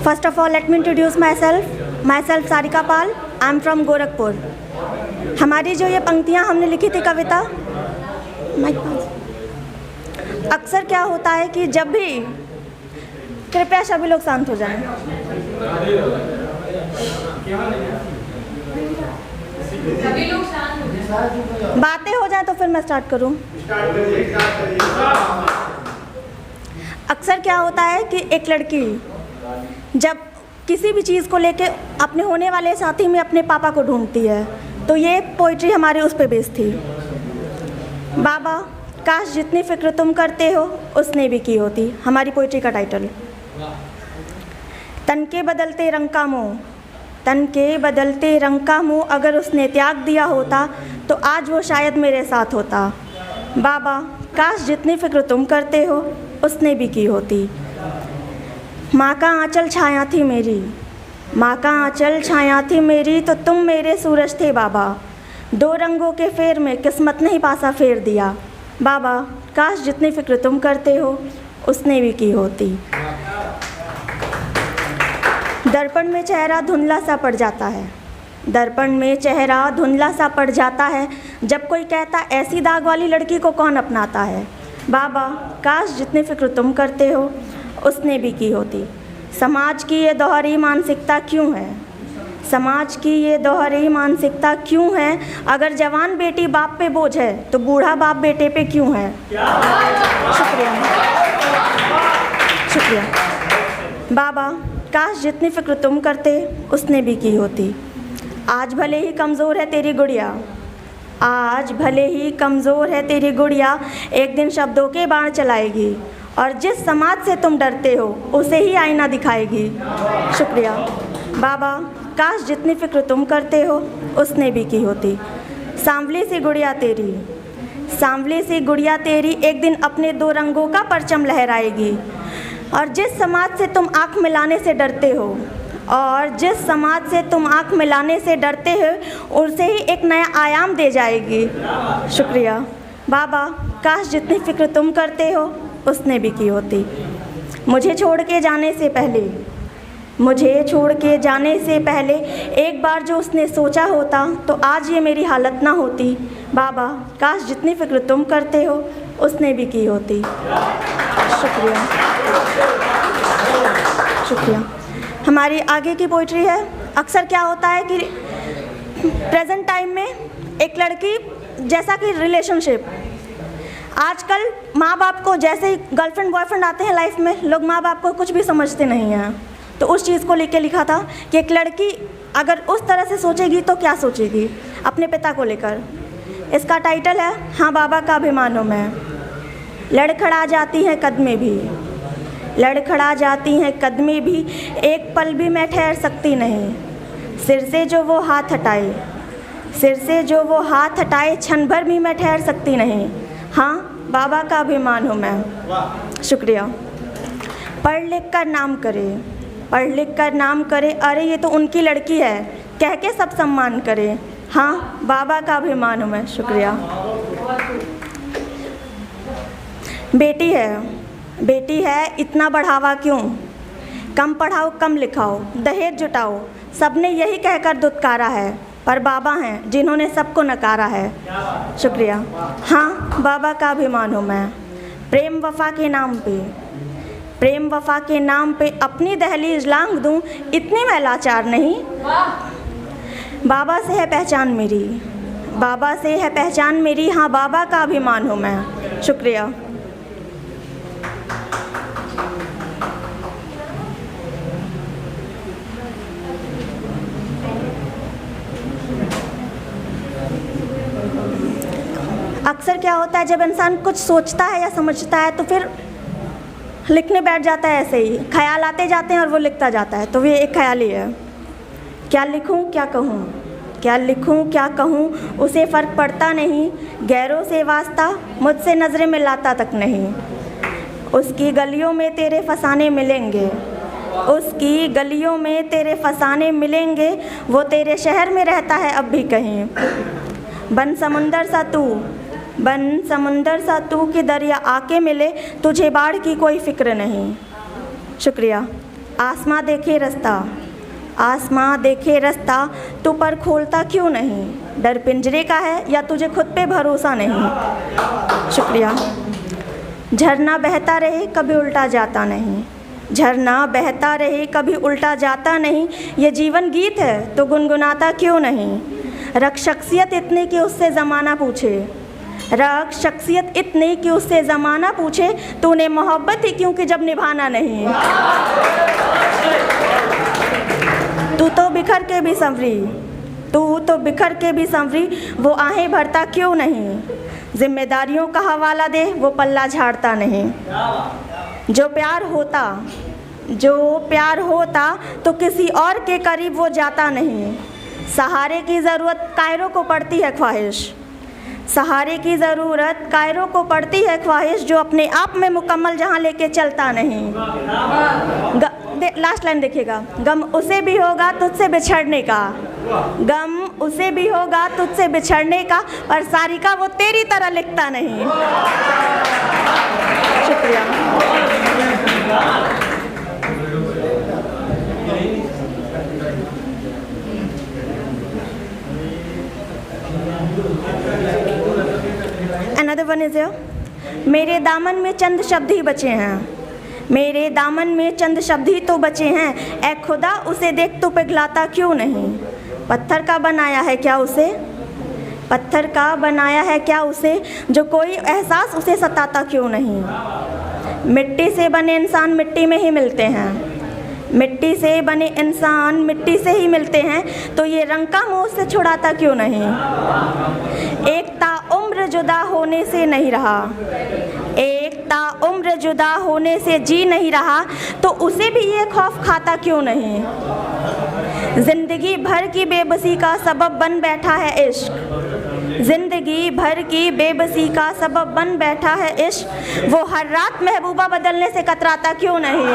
First of all, let me introduce myself. Myself Sarika Pal. I'm from Gorakhpur. हमारी जो ये पंक्तियाँ हमने लिखी थी कविता, अक्सर क्या होता है कि जब भी, कृपया सभी लोग शांत हो जाएं. सभी लोग शांत हो जाएं. बातें हो जाएं तो फिर मैं स्टार्ट करूं. अक्सर क्या होता है कि एक लड़की जब किसी भी चीज़ को लेके अपने होने वाले साथी में अपने पापा को ढूंढती है, तो ये पोइट्री हमारी उस पे बेस्ड थी. बाबा काश जितनी फिक्र तुम करते हो उसने भी की होती, हमारी पोइट्री का टाइटल. तन के बदलते रंग का मोह, तन के बदलते रंग का मोह अगर उसने त्याग दिया होता तो आज वो शायद मेरे साथ होता. बाबा काश जितनी फिक्र तुम करते हो उसने भी की होती. माँ का आंचल छाया थी मेरी, माँ का आंचल छाया थी मेरी, तो तुम मेरे सूरज थे बाबा. दो रंगों के फेर में किस्मत ने ही पासा फेर दिया. बाबा काश जितनी फिक्र तुम करते हो उसने भी की होती. दर्पण में चेहरा धुंधला सा पड़ जाता है, दर्पण में चेहरा धुंधला सा पड़ जाता है, जब कोई कहता ऐसी दाग वाली लड़की को कौन अपनाता है. बाबा काश जितनी फिक्र तुम करते हो उसने भी की होती. समाज की ये दोहरी मानसिकता क्यों है, समाज की ये दोहरी मानसिकता क्यों है. अगर जवान बेटी बाप पे बोझ है तो बूढ़ा बाप बेटे पे क्यों है. शुक्रिया, शुक्रिया. बाबा काश जितनी फिक्र तुम करते उसने भी की होती. आज भले ही कमज़ोर है तेरी गुड़िया, आज भले ही कमज़ोर है तेरी गुड़िया, एक दिन शब्दों के बाण चलाएगी और जिस समाज से तुम डरते हो उसे ही आईना दिखाएगी. शुक्रिया. बाबा काश जितनी फिक्र तुम करते हो उसने भी की होती. सांवली सी गुड़िया तेरी, सांवली सी गुड़िया तेरी एक दिन अपने दो रंगों का परचम लहराएगी और जिस समाज से तुम आँख मिलाने से डरते हो, और जिस समाज से तुम आँख मिलाने से डरते हो उसे ही एक नया आयाम दे जाएगी. शुक्रिया. बाबा काश जितनी फिक्र तुम करते हो उसने भी की होती. मुझे छोड़ के जाने से पहले, मुझे छोड़ के जाने से पहले एक बार जो उसने सोचा होता तो आज ये मेरी हालत ना होती. बाबा काश जितनी फिक्र तुम करते हो उसने भी की होती. शुक्रिया, शुक्रिया. हमारी आगे की पोइट्री है. अक्सर क्या होता है कि प्रेजेंट टाइम में एक लड़की, जैसा कि रिलेशनशिप, आजकल माँ बाप को जैसे ही गर्लफ्रेंड बॉयफ्रेंड आते हैं लाइफ में, लोग माँ बाप को कुछ भी समझते नहीं हैं. तो उस चीज़ को लेके लिखा था कि एक लड़की अगर उस तरह से सोचेगी तो क्या सोचेगी अपने पिता को लेकर. इसका टाइटल है हाँ बाबा का अभिमान हूँ मैं. लड़खड़ा जाती हैं कदमें भी, लड़खड़ा जाती हैं कदमें भी, एक पल भी मैं ठहर सकती नहीं. सिर से जो वो हाथ हटाए, सिर से जो वो हाथ हटाए, क्षण भर भी मैं ठहर सकती नहीं. हाँ बाबा का अभिमान हूँ मैं. शुक्रिया. पढ़ लिख कर नाम करे, पढ़ लिख कर नाम करे, अरे ये तो उनकी लड़की है कह के सब सम्मान करे. हाँ बाबा का अभिमान हूँ मैं. शुक्रिया. बेटी है, बेटी है इतना बढ़ावा क्यों, कम पढ़ाओ कम लिखाओ दहेज जुटाओ, सबने यही कहकर दुत्कारा है, पर बाबा हैं जिन्होंने सबको नकारा है. शुक्रिया. हाँ बाबा का अभिमान हूँ मैं. प्रेम वफा के नाम पे, प्रेम वफा के नाम पे अपनी दहलीज लांघ दूँ, इतनी मैं लाचार नहीं. बाबा से है पहचान मेरी, बाबा से है पहचान मेरी. हाँ बाबा का अभिमान हूँ मैं. शुक्रिया. अक्सर क्या होता है जब इंसान कुछ सोचता है या समझता है तो फिर लिखने बैठ जाता है. ऐसे ही ख्याल आते जाते हैं और वो लिखता जाता है. तो ये एक ख्याल ही है. क्या लिखूं क्या कहूं, क्या लिखूं क्या कहूं, उसे फ़र्क पड़ता नहीं, गैरों से वास्ता मुझसे नज़रें मिलाता तक नहीं. उसकी गलियों में तेरे फसाने मिलेंगे, उसकी गलियों में तेरे फसाने मिलेंगे, वो तेरे शहर में रहता है अब भी कहीं. बन समुंदर सा तू, बन समुंदर सा तू कि दरिया आके मिले, तुझे बाढ़ की कोई फ़िक्र नहीं. शुक्रिया. आसमां देखे रास्ता, आसमां देखे रास्ता, तू पर खोलता क्यों नहीं? डर पिंजरे का है या तुझे खुद पे भरोसा नहीं? शुक्रिया। झरना बहता रहे कभी उल्टा जाता नहीं, झरना बहता रहे कभी उल्टा जाता नहीं, ये जीवन गीत है तो गुनगुनाता क्यों नहीं? रख शख्सियत इतनी कि उससे ज़माना पूछे, रख शख्सियत इतनी कि उससे ज़माना पूछे, तूने मोहब्बत ही क्यों कि जब निभाना नहीं। तू तो बिखर के भी संवरी, तू तो बिखर के भी संवरी, वो आहें भरता क्यों नहीं? जिम्मेदारियों का हवाला दे वो पल्ला झाड़ता नहीं। जो प्यार होता तो किसी और के करीब वो जाता नहीं। सहारे की ज़रूरत कायरों को पड़ती है ख्वाहिश, सहारे की ज़रूरत कायरों को पड़ती है ख्वाहिश, जो अपने आप में मुकम्मल जहाँ लेके चलता नहीं। लास्ट लाइन देखिएगा। गम उसे भी होगा तुझसे बिछड़ने का, गम उसे भी होगा तुझसे बिछड़ने का, पर सारिका वो तेरी तरह लिखता नहीं। शुक्रिया। Another one is here. मेरे दामन में चंद शब्द ही बचे हैं, मेरे दामन में चंद शब्द ही तो बचे हैं, ऐ खुदा उसे देख तो पिघलाता क्यों नहीं? पत्थर का बनाया है क्या उसे, पत्थर का बनाया है क्या उसे, जो कोई एहसास उसे सताता क्यों नहीं? मिट्टी से बने इंसान मिट्टी में ही मिलते हैं, मिट्टी से बने इंसान मिट्टी से ही मिलते हैं, तो ये रंग का मोह से छुड़ाता क्यों नहीं? एक ताउम्र जुदा होने से नहीं रहा, एक ताउम्र जुदा होने से जी नहीं रहा, तो उसे भी ये खौफ खाता क्यों नहीं? जिंदगी भर की बेबसी का सबब बन बैठा है इश्क, जिंदगी भर की बेबसी का सबब बन बैठा है इश्क, वो हर रात महबूबा बदलने से कतराता क्यों नहीं?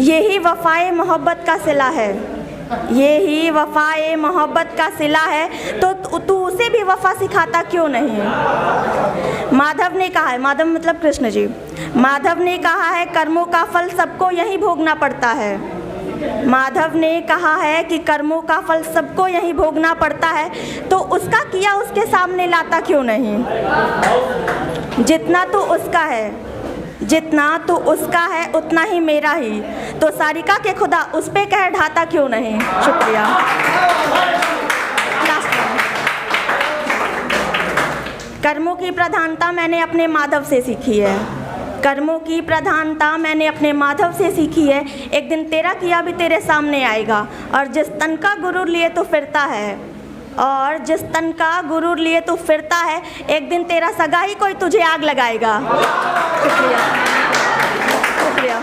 यही वफ़ाए मोहब्बत का सिला है, यही वफ़ाए मोहब्बत का सिला है, तो तू उसे भी वफ़ा सिखाता क्यों नहीं? माधव ने कहा है, माधव मतलब कृष्ण जी, माधव ने कहा है कर्मों का फल सबको यहीं भोगना पड़ता है, माधव ने कहा है कि कर्मों का फल सबको यहीं भोगना पड़ता है, तो उसका किया उसके सामने लाता क्यों नहीं? जितना तो उसका है, जितना तो उसका है उतना ही मेरा ही, तो सारिका के खुदा उस पे कह ढाता क्यों नहीं? शुक्रिया। कर्मों की प्रधानता मैंने अपने माधव से सीखी है, कर्मों की प्रधानता मैंने अपने माधव से सीखी है, एक दिन तेरा किया भी तेरे सामने आएगा, और जिस तन का गुरूर लिए तो फिरता है, और जिस तन का गुरूर लिए तू फिरता है, एक दिन तेरा सगा ही कोई तुझे आग लगाएगा। शुक्रिया, शुक्रिया।